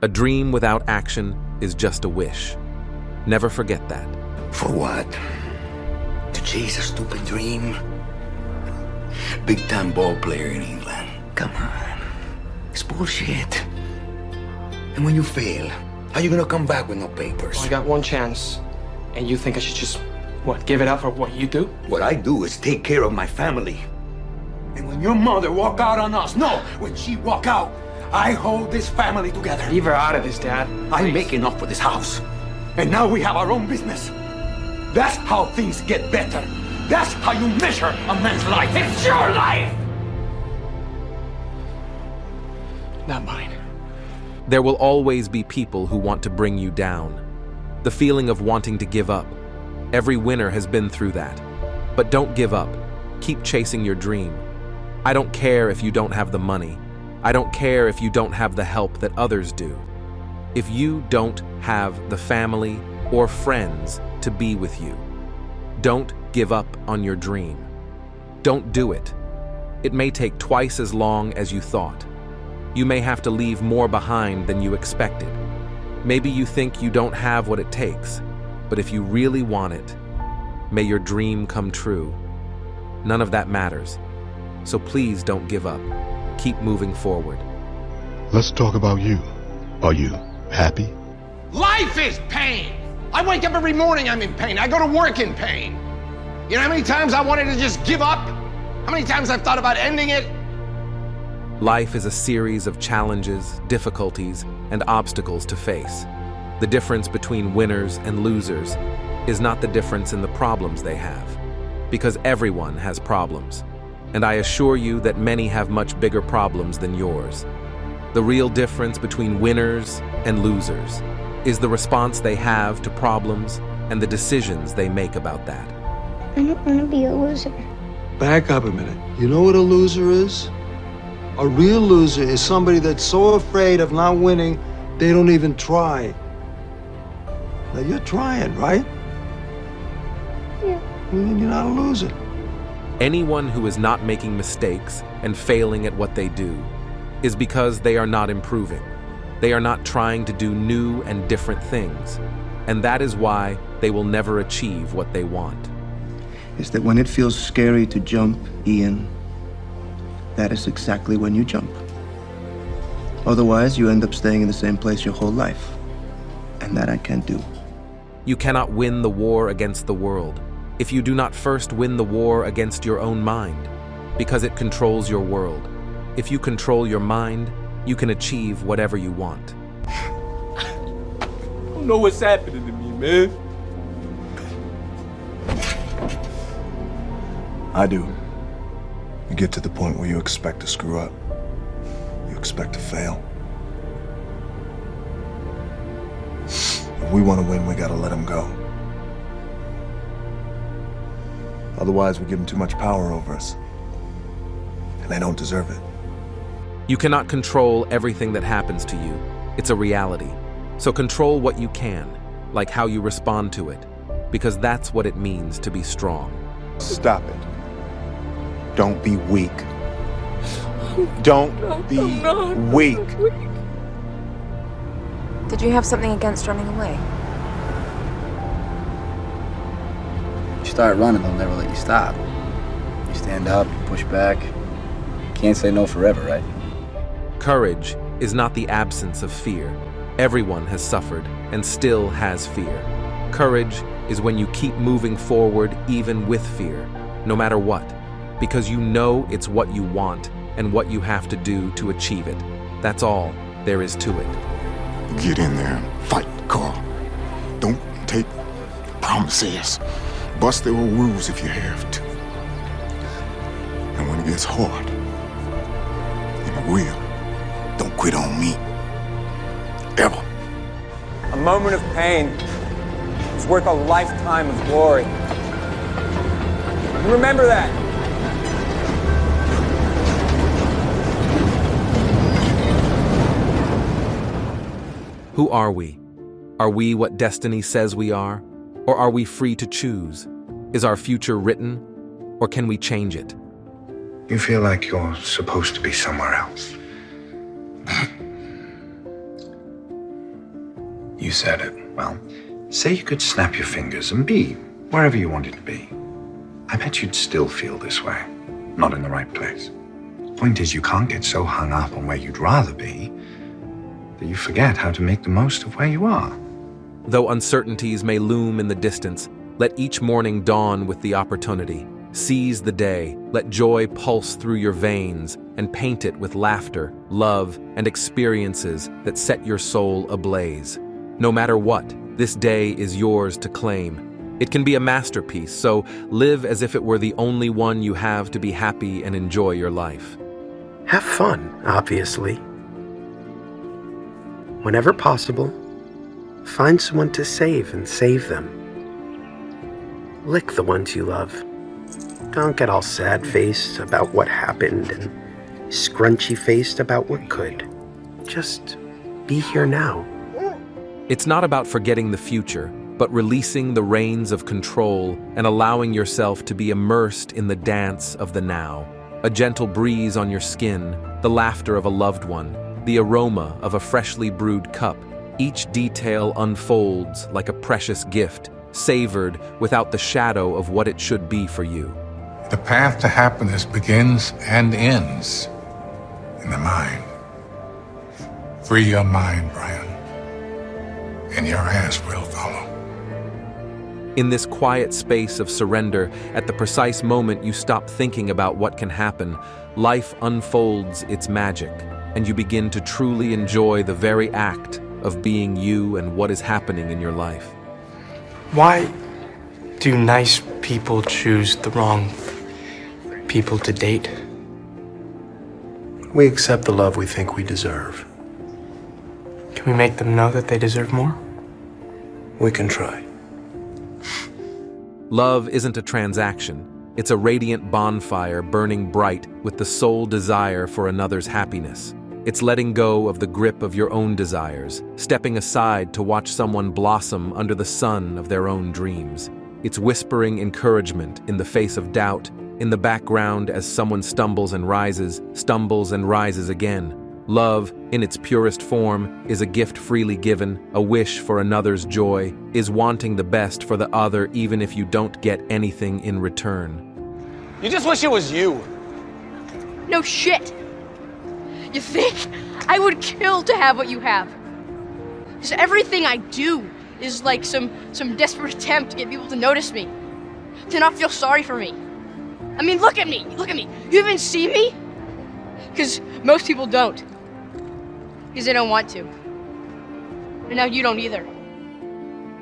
A dream without action is just a wish. Never forget that. For what? To chase a stupid dream? Big-time ball player in England. Come on. It's bullshit. And when you fail, how you gonna come back with no papers? Well, I got one chance, and you think I should just, what, give it up for what you do? What I do is take care of my family. And when your mother walk out on us, no, when she walk out, I hold this family together. Leave her out of this, Dad. I make enough for this house. And now we have our own business. That's how things get better. That's how you measure a man's life. It's your life! Not mine. There will always be people who want to bring you down. The feeling of wanting to give up. Every winner has been through that. But don't give up. Keep chasing your dream. I don't care if you don't have the money. I don't care if you don't have the help that others do. If you don't have the family or friends to be with you, don't give up on your dream. Don't do it. It may take twice as long as you thought. You may have to leave more behind than you expected. Maybe you think you don't have what it takes, but if you really want it, may your dream come true. None of that matters. So please don't give up. Keep moving forward. Let's talk about you. Are you happy? Life is pain. I wake up every morning, I'm in pain. I go to work in pain. You know how many times I wanted to just give up? How many times I've thought about ending it? Life is a series of challenges, difficulties, and obstacles to face. The difference between winners and losers is not the difference in the problems they have, because everyone has problems. And I assure you that many have much bigger problems than yours. The real difference between winners and losers is the response they have to problems and the decisions they make about that. I don't want to be a loser. Back up a minute. You know what a loser is? A real loser is somebody that's so afraid of not winning, they don't even try. Now you're trying, right? Yeah. Well, then you're not a loser. Anyone who is not making mistakes and failing at what they do is because they are not improving. They are not trying to do new and different things. And that is why they will never achieve what they want. Is that when it feels scary to jump, Ian, that is exactly when you jump. Otherwise, you end up staying in the same place your whole life. And that I can't do. You cannot win the war against the world if you do not first win the war against your own mind, because it controls your world. If you control your mind, you can achieve whatever you want. I don't know what's happening to me, man. I do. You get to the point where you expect to screw up. You expect to fail. If we want to win, we gotta let them go. Otherwise, we give them too much power over us. And they don't deserve it. You cannot control everything that happens to you. It's a reality. So control what you can, like how you respond to it, because that's what it means to be strong. Stop it. Don't be weak. Don't be weak. Did you have something against running away? You start running, they'll never let you stop. You stand up, you push back. Can't say no forever, right? Courage is not the absence of fear. Everyone has suffered and still has fear. Courage is when you keep moving forward even with fear, no matter what, because you know it's what you want and what you have to do to achieve it. That's all there is to it. Get in there and fight, Carl. Don't take promises. Bust their old rules if you have to. And when it gets hard, and it will, don't quit on me. Ever. A moment of pain is worth a lifetime of glory. Remember that. Who are we? Are we what destiny says we are? Or are we free to choose? Is our future written? Or can we change it? You feel like you're supposed to be somewhere else. You said it. Well, say you could snap your fingers and be wherever you wanted to be. I bet you'd still feel this way. Not in the right place. Point is, you can't get so hung up on where you'd rather be that you forget how to make the most of where you are. Though uncertainties may loom in the distance, let each morning dawn with the opportunity. Seize the day, let joy pulse through your veins, and paint it with laughter, love, and experiences that set your soul ablaze. No matter what, this day is yours to claim. It can be a masterpiece, so live as if it were the only one you have to be happy and enjoy your life. Have fun, obviously. Whenever possible, find someone to save and save them. Lick the ones you love. Don't get all sad-faced about what happened and scrunchy-faced about what could. Just be here now. It's not about forgetting the future, but releasing the reins of control and allowing yourself to be immersed in the dance of the now. A gentle breeze on your skin, the laughter of a loved one, the aroma of a freshly brewed cup. Each detail unfolds like a precious gift, savored without the shadow of what it should be for you. The path to happiness begins and ends in the mind. Free your mind, Brian, and your ass will follow. In this quiet space of surrender, at the precise moment you stop thinking about what can happen, life unfolds its magic, and you begin to truly enjoy the very act of being you and what is happening in your life. Why do nice people choose the wrong people to date? We accept the love we think we deserve. Can we make them know that they deserve more? We can try. Love isn't a transaction. It's a radiant bonfire burning bright with the sole desire for another's happiness. It's letting go of the grip of your own desires, stepping aside to watch someone blossom under the sun of their own dreams. It's whispering encouragement in the face of doubt, in the background as someone stumbles and rises again. Love, in its purest form, is a gift freely given, a wish for another's joy, is wanting the best for the other even if you don't get anything in return. You just wish it was you. No shit. You think I would kill to have what you have? Because everything I do is like some desperate attempt to get people to notice me, to not feel sorry for me. I mean, look at me. You even see me? Because most people don't. Because they don't want to. And now you don't either.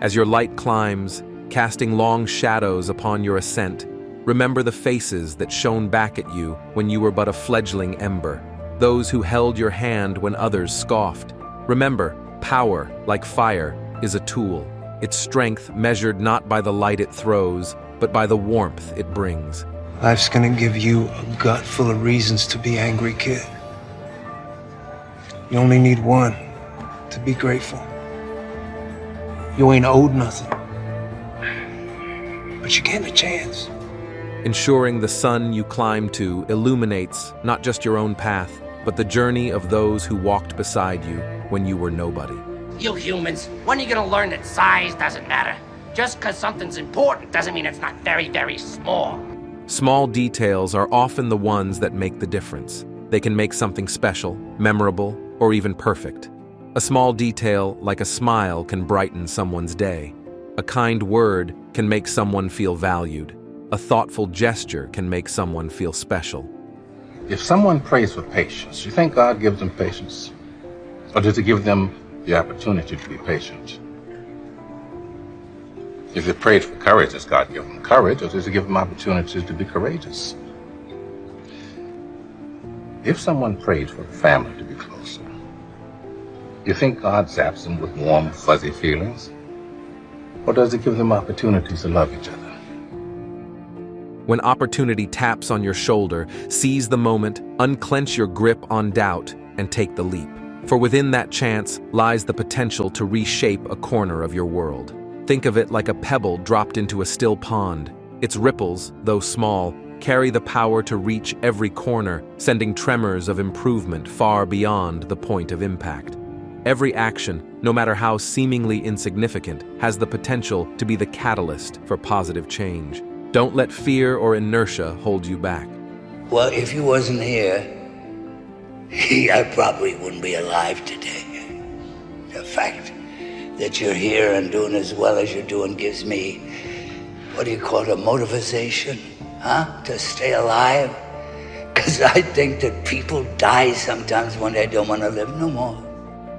As your light climbs, casting long shadows upon your ascent, remember the faces that shone back at you when you were but a fledgling ember. Those who held your hand when others scoffed. Remember, power, like fire, is a tool. Its strength measured not by the light it throws, but by the warmth it brings. Life's gonna give you a gut full of reasons to be angry, kid. You only need one, to be grateful. You ain't owed nothing, but you're getting a chance. Ensuring the sun you climb to illuminates not just your own path, but the journey of those who walked beside you when you were nobody. You humans, when are you gonna learn that size doesn't matter? Just because something's important doesn't mean it's not very, very small. Small details are often the ones that make the difference. They can make something special, memorable, or even perfect. A small detail, like a smile, can brighten someone's day. A kind word can make someone feel valued. A thoughtful gesture can make someone feel special. If someone prays for patience, you think God gives them patience? Or does he give them the opportunity to be patient? If they prayed for courage, does God give them courage, or does he give them opportunities to be courageous? If someone prayed for a family to be closer, you think God zaps them with warm, fuzzy feelings? Or does he give them opportunities to love each other? When opportunity taps on your shoulder, seize the moment, unclench your grip on doubt, and take the leap. For within that chance lies the potential to reshape a corner of your world. Think of it like a pebble dropped into a still pond. Its ripples, though small, carry the power to reach every corner, sending tremors of improvement far beyond the point of impact. Every action, no matter how seemingly insignificant, has the potential to be the catalyst for positive change. Don't let fear or inertia hold you back. Well, if you wasn't here, I probably wouldn't be alive today. The fact that you're here and doing as well as you're doing gives me, what do you call it, a motivation, huh? To stay alive. Because I think that people die sometimes when they don't want to live no more.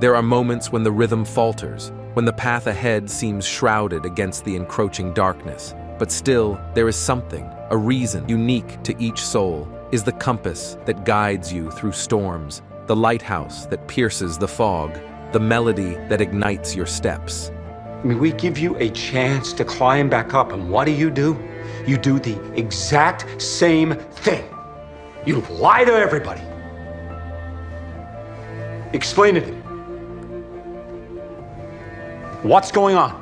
There are moments when the rhythm falters, when the path ahead seems shrouded against the encroaching darkness. But still, there is something, a reason unique to each soul, is the compass that guides you through storms, the lighthouse that pierces the fog, the melody that ignites your steps. I mean, we give you a chance to climb back up, and what do? You do the exact same thing. You lie to everybody. Explain it to me. What's going on?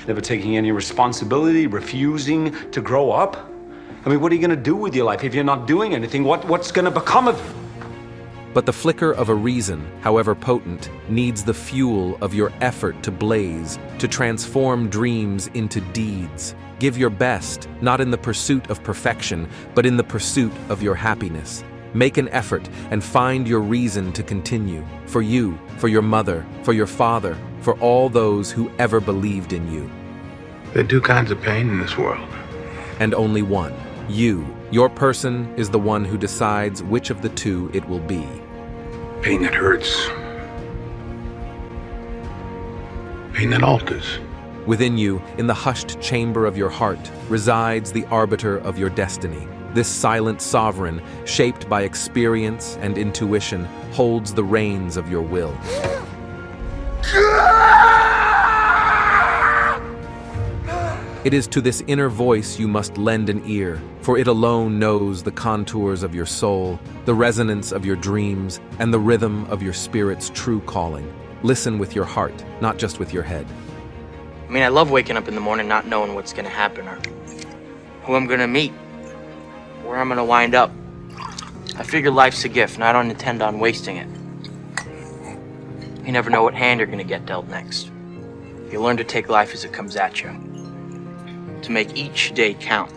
Never taking any responsibility, refusing to grow up? I mean, what are you gonna do with your life if you're not doing anything? What's gonna become of you? But the flicker of a reason, however potent, needs the fuel of your effort to blaze, to transform dreams into deeds. Give your best, not in the pursuit of perfection, but in the pursuit of your happiness. Make an effort and find your reason to continue. For you, for your mother, for your father, for all those who ever believed in you. There are two kinds of pain in this world. And only one. You, your person, is the one who decides which of the two it will be. Pain that hurts. Pain that alters. Within you, in the hushed chamber of your heart, resides the arbiter of your destiny. This silent sovereign, shaped by experience and intuition, holds the reins of your will. It is to this inner voice you must lend an ear, for it alone knows the contours of your soul, the resonance of your dreams, and the rhythm of your spirit's true calling. Listen with your heart, not just with your head. I mean, I love waking up in the morning not knowing what's gonna happen or who I'm gonna meet, where I'm gonna wind up. I figure life's a gift and I don't intend on wasting it. You never know what hand you're gonna get dealt next. You learn to take life as it comes at you, to make each day count.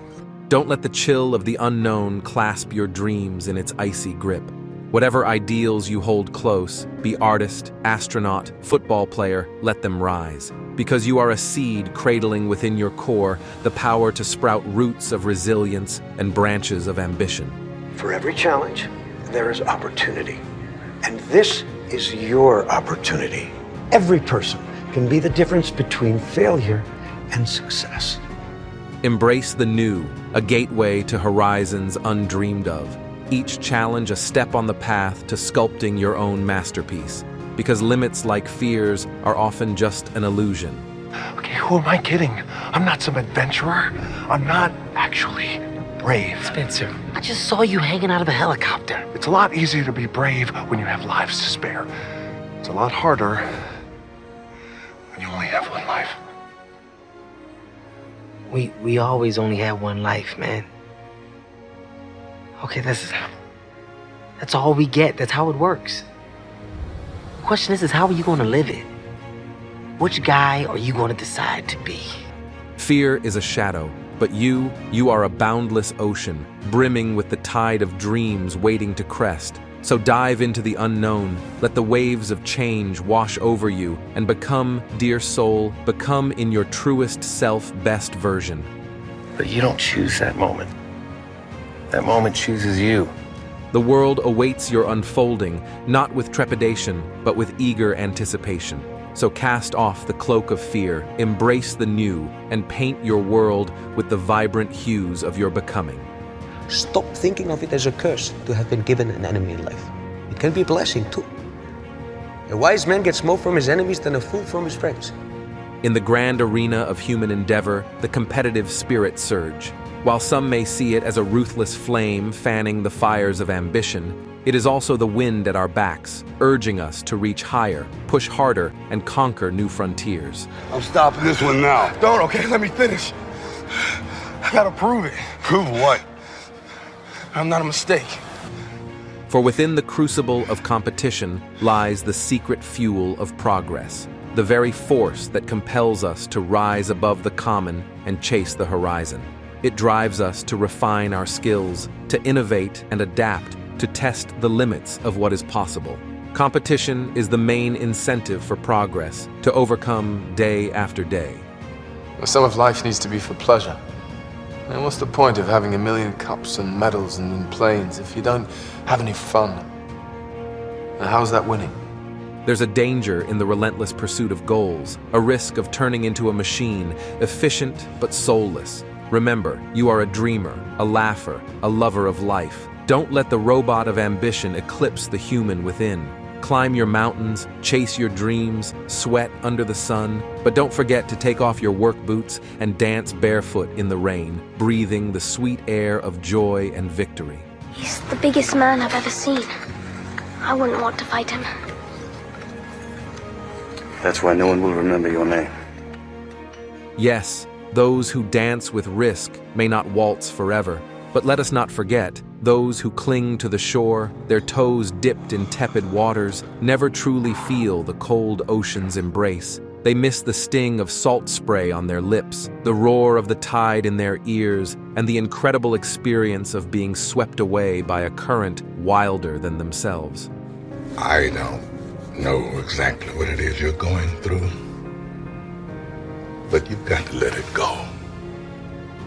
Don't let the chill of the unknown clasp your dreams in its icy grip. Whatever ideals you hold close, be artist, astronaut, football player, let them rise. Because you are a seed cradling within your core the power to sprout roots of resilience and branches of ambition. For every challenge, there is opportunity. And this is your opportunity. Every person can be the difference between failure and success. Embrace the new, a gateway to horizons undreamed of. Each challenge a step on the path to sculpting your own masterpiece. Because limits like fears are often just an illusion. Okay, who am I kidding? I'm not some adventurer. I'm not actually brave. Spencer, I just saw you hanging out of a helicopter. It's a lot easier to be brave when you have lives to spare. It's a lot harder when you only have one life. We always only have one life, man. Okay, that's all we get. That's how it works. The question is how are you going to live it? Which guy are you going to decide to be? Fear is a shadow, but you are a boundless ocean, brimming with the tide of dreams waiting to crest. So dive into the unknown, let the waves of change wash over you, and become, dear soul, become in your truest self best version. But you don't choose that moment. That moment chooses you. The world awaits your unfolding, not with trepidation, but with eager anticipation. So cast off the cloak of fear, embrace the new, and paint your world with the vibrant hues of your becoming. Stop thinking of it as a curse to have been given an enemy in life. It can be a blessing too. A wise man gets more from his enemies than a fool from his friends. In the grand arena of human endeavor, the competitive spirit surge. While some may see it as a ruthless flame fanning the fires of ambition, it is also the wind at our backs, urging us to reach higher, push harder, and conquer new frontiers. I'm stopping this one now. Don't, okay, let me finish. I gotta prove it. Prove what? I'm not a mistake. For within the crucible of competition lies the secret fuel of progress, the very force that compels us to rise above the common and chase the horizon. It drives us to refine our skills, to innovate and adapt, to test the limits of what is possible. Competition is the main incentive for progress, to overcome day after day. Some of life needs to be for pleasure. And what's the point of having a million cups and medals and planes if you don't have any fun? And how's that winning? There's a danger in the relentless pursuit of goals, a risk of turning into a machine, efficient but soulless. Remember, you are a dreamer, a laugher, a lover of life. Don't let the robot of ambition eclipse the human within. Climb your mountains, chase your dreams, sweat under the sun, but don't forget to take off your work boots and dance barefoot in the rain, breathing the sweet air of joy and victory. He's the biggest man I've ever seen. I wouldn't want to fight him. That's why no one will remember your name. Yes, those who dance with risk may not waltz forever, but let us not forget, those who cling to the shore, their toes dipped in tepid waters, never truly feel the cold ocean's embrace. They miss the sting of salt spray on their lips, the roar of the tide in their ears, and the incredible experience of being swept away by a current wilder than themselves. I don't know exactly what it is you're going through, but you've got to let it go,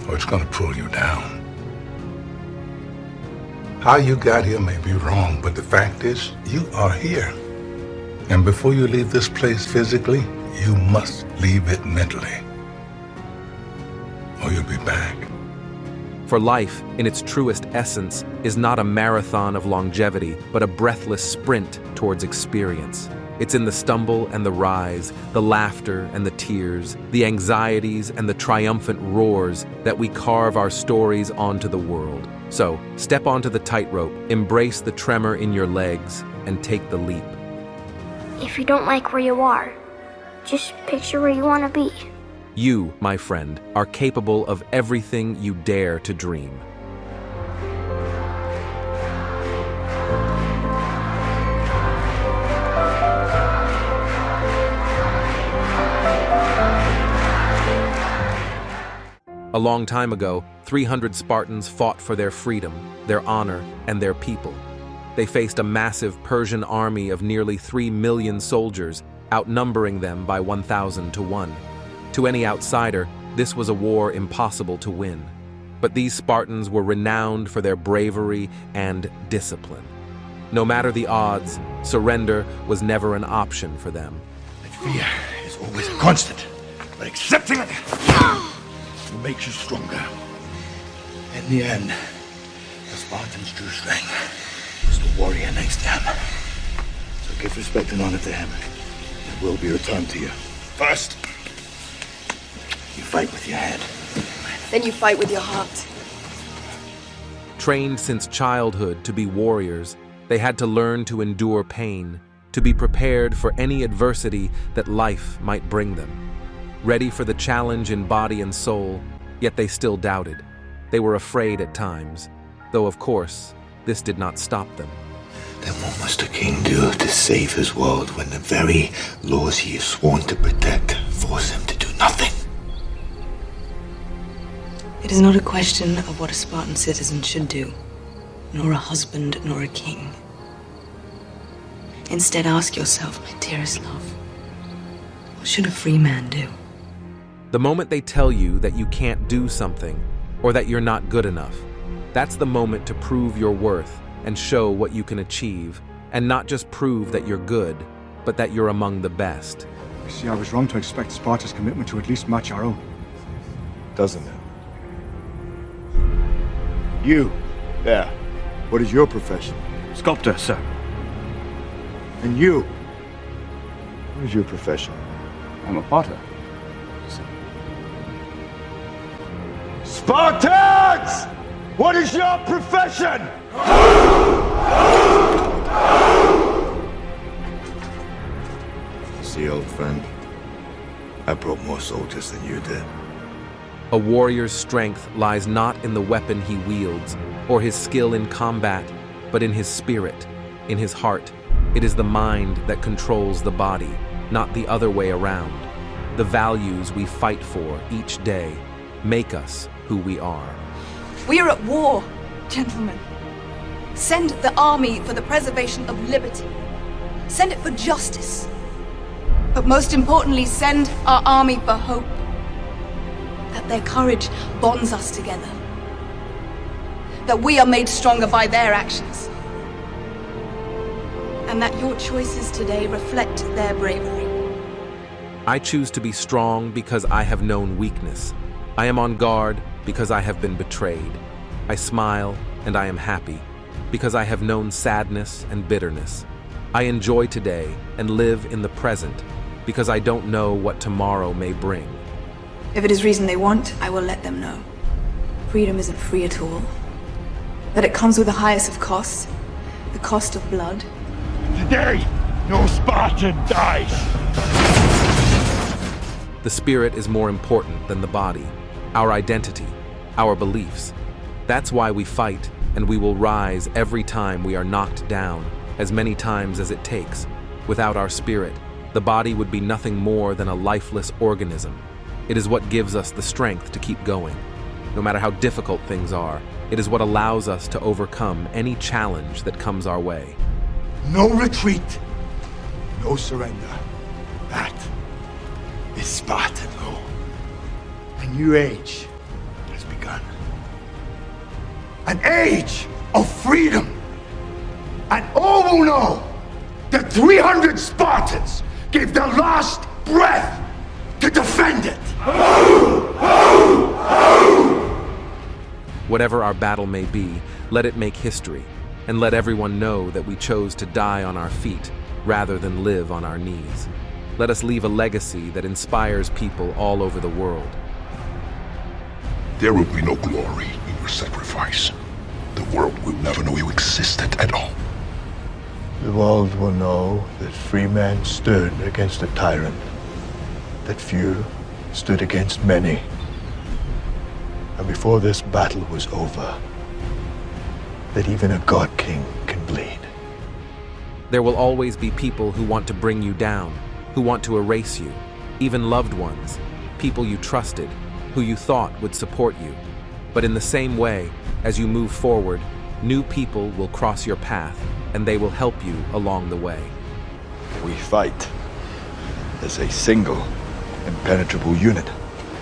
or it's going to pull you down. How you got here may be wrong, but the fact is, you are here. And before you leave this place physically, you must leave it mentally, or you'll be back. For life, in its truest essence, is not a marathon of longevity, but a breathless sprint towards experience. It's in the stumble and the rise, the laughter and the tears, the anxieties and the triumphant roars that we carve our stories onto the world. So, step onto the tightrope, embrace the tremor in your legs, and take the leap. If you don't like where you are, just picture where you want to be. You, my friend, are capable of everything you dare to dream. A long time ago, 300 Spartans fought for their freedom, their honor, and their people. They faced a massive Persian army of nearly 3 million soldiers, outnumbering them by 1,000 to 1. To any outsider, this was a war impossible to win. But these Spartans were renowned for their bravery and discipline. No matter the odds, surrender was never an option for them. Fear is always a constant, but accepting it makes you stronger. In the end, the Spartans' true strength was the warrior next to him. So give respect and honor to him. It will be returned to you. First, you fight with your head. Then you fight with your heart. Trained since childhood to be warriors, they had to learn to endure pain, to be prepared for any adversity that life might bring them. Ready for the challenge in body and soul, yet they still doubted. They were afraid at times, though of course, this did not stop them. Then what must a king do to save his world when the very laws he is sworn to protect force him to do nothing? It is not a question of what a Spartan citizen should do, nor a husband, nor a king. Instead, ask yourself, my dearest love, what should a free man do? The moment they tell you that you can't do something, or that you're not good enough, that's the moment to prove your worth and show what you can achieve, and not just prove that you're good, but that you're among the best. You see, I was wrong to expect Sparta's commitment to at least match our own. Doesn't it? You, there, what is your profession? Sculptor, sir. And you, what is your profession? I'm a potter. Spartans! What is your profession? See, old friend, I brought more soldiers than you did. A warrior's strength lies not in the weapon he wields, or his skill in combat, but in his spirit, in his heart. It is the mind that controls the body, not the other way around. The values we fight for each day make us who we are. We are at war, gentlemen. Send the army for the preservation of liberty. Send it for justice. But most importantly, send our army for hope. That their courage bonds us together. That we are made stronger by their actions. And that your choices today reflect their bravery. I choose to be strong because I have known weakness. I am on guard because I have been betrayed. I smile and I am happy because I have known sadness and bitterness. I enjoy today and live in the present because I don't know what tomorrow may bring. If it is reason they want, I will let them know. Freedom isn't free at all. That it comes with the highest of costs, the cost of blood. Today, no Spartan dies. The spirit is more important than the body, our identity, our beliefs. That's why we fight, and we will rise every time we are knocked down, as many times as it takes. Without our spirit, the body would be nothing more than a lifeless organism. It is what gives us the strength to keep going. No matter how difficult things are, it is what allows us to overcome any challenge that comes our way. No retreat, no surrender. That is Spartan law. A new age has begun. An age of freedom. And all will know that 300 Spartans gave their last breath to defend it. Whatever our battle may be, let it make history, and let everyone know that we chose to die on our feet rather than live on our knees. Let us leave a legacy that inspires people all over the world. There will be no glory in your sacrifice. The world will never know you existed at all. The world will know that free men stood against a tyrant, that few stood against many. And before this battle was over, that even a god king can bleed. There will always be people who want to bring you down, who want to erase you, even loved ones, people you trusted, who you thought would support you. But in the same way, as you move forward, new people will cross your path, and they will help you along the way. We fight as a single, impenetrable unit.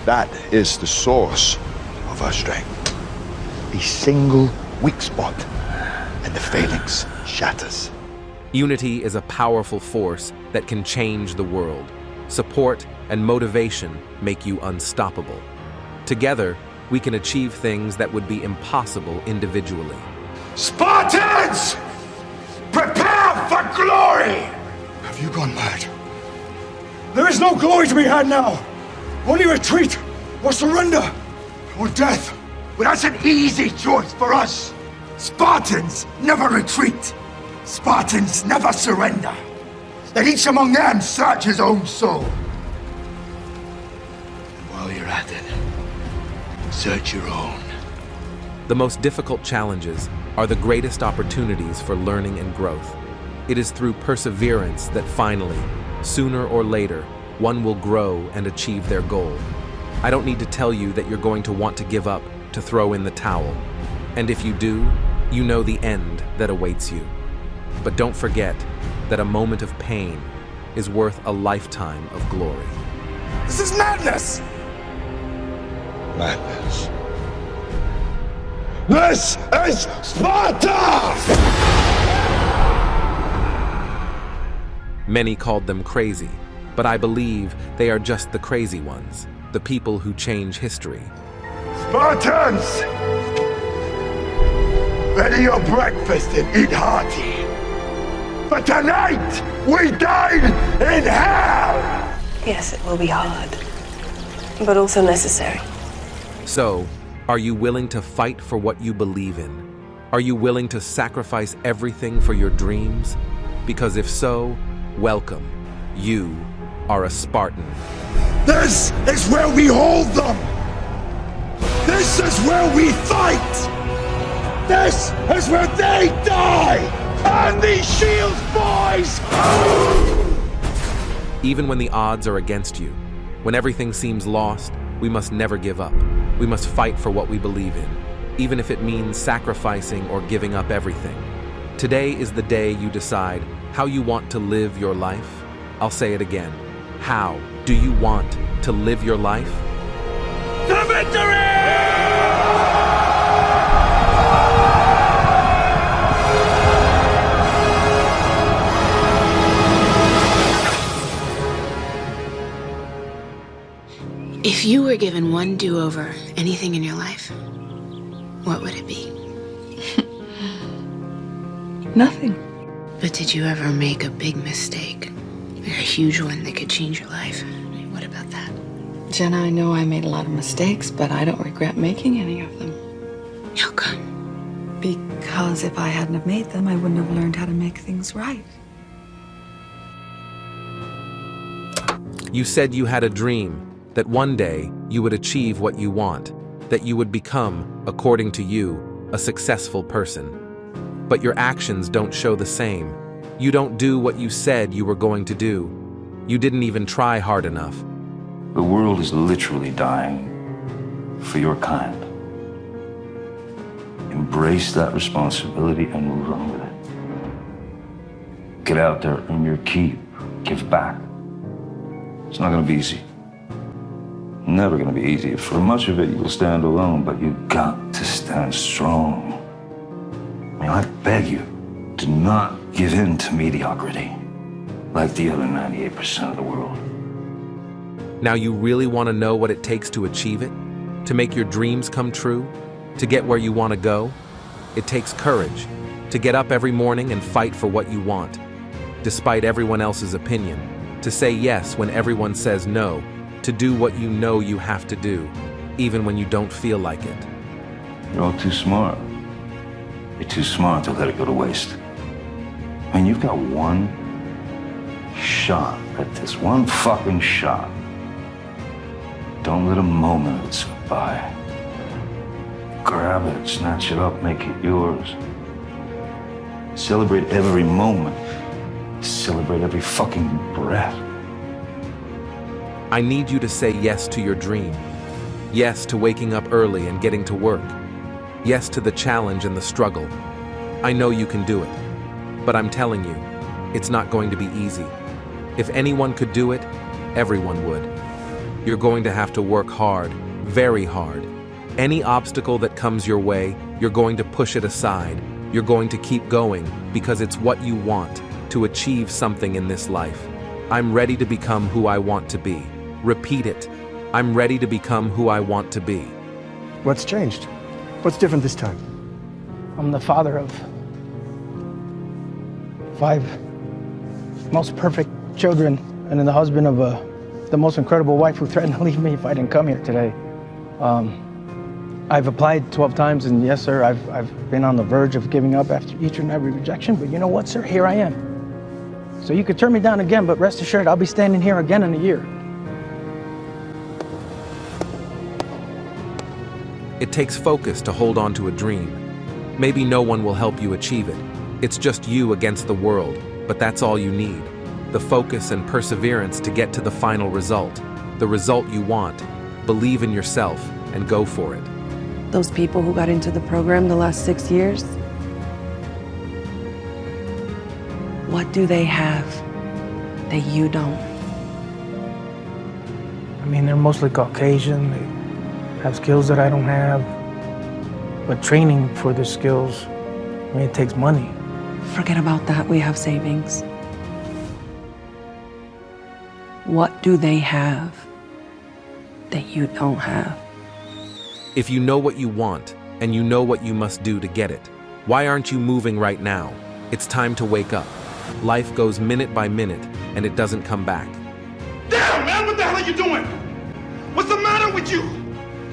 That is the source of our strength. A single weak spot, and the phalanx shatters. Unity is a powerful force that can change the world. Support and motivation make you unstoppable. Together, we can achieve things that would be impossible individually. Spartans! Prepare for glory! Have you gone mad? There is no glory to be had now. Only retreat, or surrender, or death. But that's an easy choice for us. Spartans never retreat. Spartans never surrender. Let each among them search his own soul. And while you're at it, search your own. The most difficult challenges are the greatest opportunities for learning and growth. It is through perseverance that finally, sooner or later, one will grow and achieve their goal. I don't need to tell you that you're going to want to give up, to throw in the towel. And if you do, you know the end that awaits you. But don't forget that a moment of pain is worth a lifetime of glory. This is madness! Madness. This is Sparta! Many called them crazy, but I believe they are just the crazy ones, the people who change history. Spartans! Ready your breakfast and eat hearty. But tonight, we dine in hell! Yes, it will be hard, but also necessary. So, are you willing to fight for what you believe in? Are you willing to sacrifice everything for your dreams? Because if so, welcome. You are a Spartan. This is where we hold them! This is where we fight! This is where they die! And these shields, boys! Even when the odds are against you, when everything seems lost, we must never give up. We must fight for what we believe in, even if it means sacrificing or giving up everything. Today is the day you decide how you want to live your life. I'll say it again. How do you want to live your life? To victory! If you were given one do-over, anything in your life, what would it be? Nothing. But did you ever make a big mistake? Or a huge one that could change your life? What about that? Jenna, I know I made a lot of mistakes, but I don't regret making any of them. How come? Because if I hadn't have made them, I wouldn't have learned how to make things right. You said you had a dream, that one day you would achieve what you want, that you would become, according to you, a successful person. But your actions don't show the same. You don't do what you said you were going to do. You didn't even try hard enough. The world is literally dying for your kind. Embrace that responsibility and move on with it. Get out there, earn your keep, give back. It's not gonna be easy. Never gonna be easy. For much of it, you'll stand alone, but you got to stand strong. I mean, I beg you, do not give in to mediocrity, like the other 98% of the world. Now you really want to know what it takes to achieve it? To make your dreams come true? To get where you want to go? It takes courage, to get up every morning and fight for what you want, despite everyone else's opinion, to say yes when everyone says no, to do what you know you have to do, even when you don't feel like it. You're all too smart. You're too smart to let it go to waste. I mean, you've got one shot at this, one fucking shot. Don't let a moment of it slip by. Grab it, snatch it up, make it yours. Celebrate every moment. Celebrate every fucking breath. I need you to say yes to your dream. Yes to waking up early and getting to work. Yes to the challenge and the struggle. I know you can do it. But I'm telling you, it's not going to be easy. If anyone could do it, everyone would. You're going to have to work hard, very hard. Any obstacle that comes your way, you're going to push it aside. You're going to keep going because it's what you want, to achieve something in this life. I'm ready to become who I want to be. Repeat it. I'm ready to become who I want to be. What's changed? What's different this time? I'm the father of 5 most perfect children, and then the husband of the most incredible wife who threatened to leave me if I didn't come here today. I've applied 12 times, and yes, sir, I've been on the verge of giving up after each and every rejection, but you know what, sir? Here I am. So you could turn me down again, but rest assured, I'll be standing here again in a year. It takes focus to hold on to a dream. Maybe no one will help you achieve it. It's just you against the world, but that's all you need. The focus and perseverance to get to the final result, the result you want. Believe in yourself and go for it. Those people who got into the program the last 6 years, what do they have that you don't? I mean, they're mostly Caucasian. They have skills that I don't have. But training for the skills, I mean, it takes money. Forget about that. We have savings. What do they have that you don't have? If you know what you want and you know what you must do to get it, why aren't you moving right now? It's time to wake up. Life goes minute by minute and it doesn't come back. Damn, man, what the hell are you doing? What's the matter with you?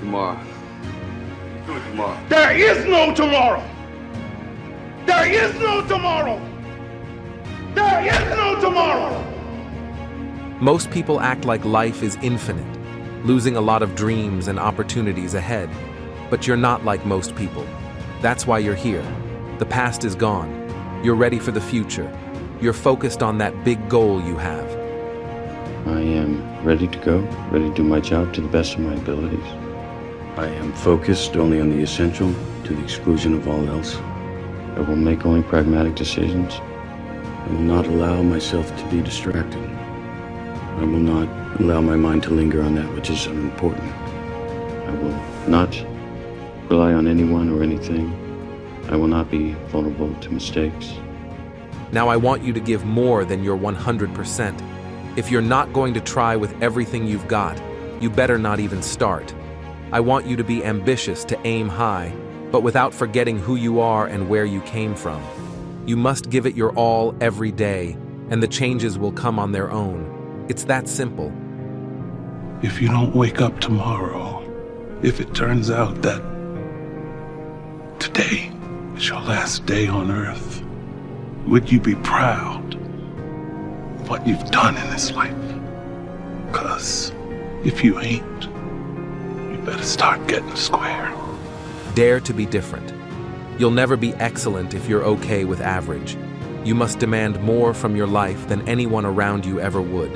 Tomorrow. Tomorrow. There is no tomorrow. There is no tomorrow. There is no tomorrow. Most people act like life is infinite, losing a lot of dreams and opportunities ahead. But you're not like most people. That's why you're here. The past is gone. You're ready for the future. You're focused on that big goal you have. I am ready to go, ready to do my job to the best of my abilities. I am focused only on the essential to the exclusion of all else. I will make only pragmatic decisions. I will not allow myself to be distracted. I will not allow my mind to linger on that which is unimportant. I will not rely on anyone or anything. I will not be vulnerable to mistakes. Now I want you to give more than your 100%. If you're not going to try with everything you've got, you better not even start. I want you to be ambitious, to aim high, but without forgetting who you are and where you came from. You must give it your all every day, and the changes will come on their own. It's that simple. If you don't wake up tomorrow, if it turns out that today is your last day on Earth, would you be proud of what you've done in this life? 'Cause if you ain't, you better start getting square. Dare to be different. You'll never be excellent if you're okay with average. You must demand more from your life than anyone around you ever would.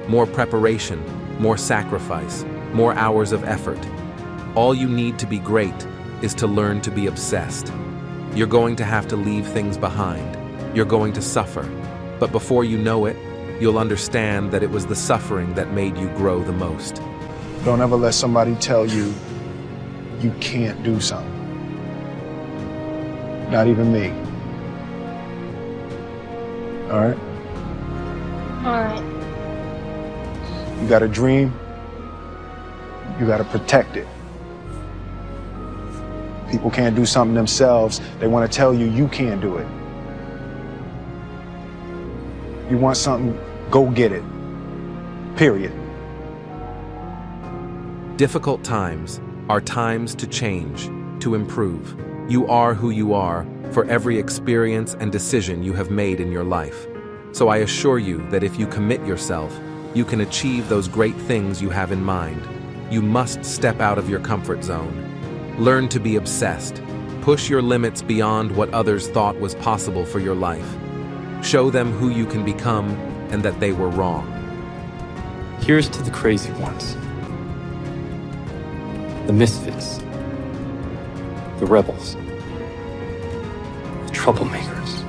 More preparation, more sacrifice, more hours of effort. All you need to be great is to learn to be obsessed. You're going to have to leave things behind. You're going to suffer. But before you know it, you'll understand that it was the suffering that made you grow the most. Don't ever let somebody tell you you can't do something. Not even me. All right? All right. You got a dream, you got to protect it. People can't do something themselves. They want to tell you you can't do it. You want something, go get it. Period. Difficult times are times to change, to improve. You are who you are for every experience and decision you have made in your life. So I assure you that if you commit yourself, you can achieve those great things you have in mind. You must step out of your comfort zone. Learn to be obsessed. Push your limits beyond what others thought was possible for your life. Show them who you can become and that they were wrong. Here's to the crazy ones. The misfits. The rebels. The troublemakers.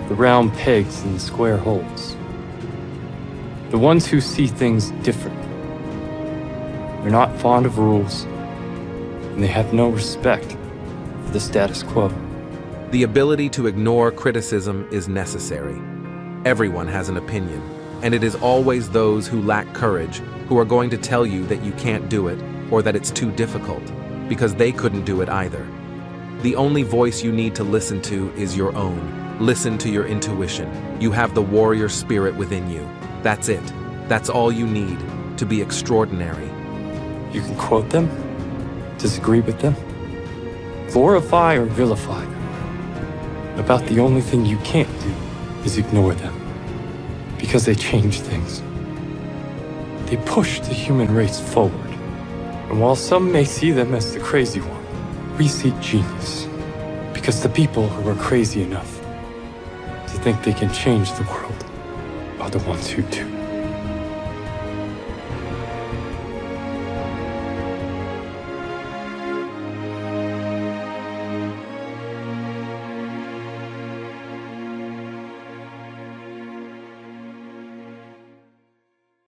The round pegs in the square holes. The ones who see things different. They're not fond of rules, and they have no respect for the status quo. The ability to ignore criticism is necessary. Everyone has an opinion, and it is always those who lack courage who are going to tell you that you can't do it or that it's too difficult, because they couldn't do it either. The only voice you need to listen to is your own. Listen to your intuition. You have the warrior spirit within you. That's it. That's all you need to be extraordinary. You can quote them, disagree with them, glorify or vilify them. About the only thing you can't do is ignore them, because they change things. They push the human race forward. And while some may see them as the crazy one, we see genius, because the people who are crazy enough to think they can change the world are the ones who do.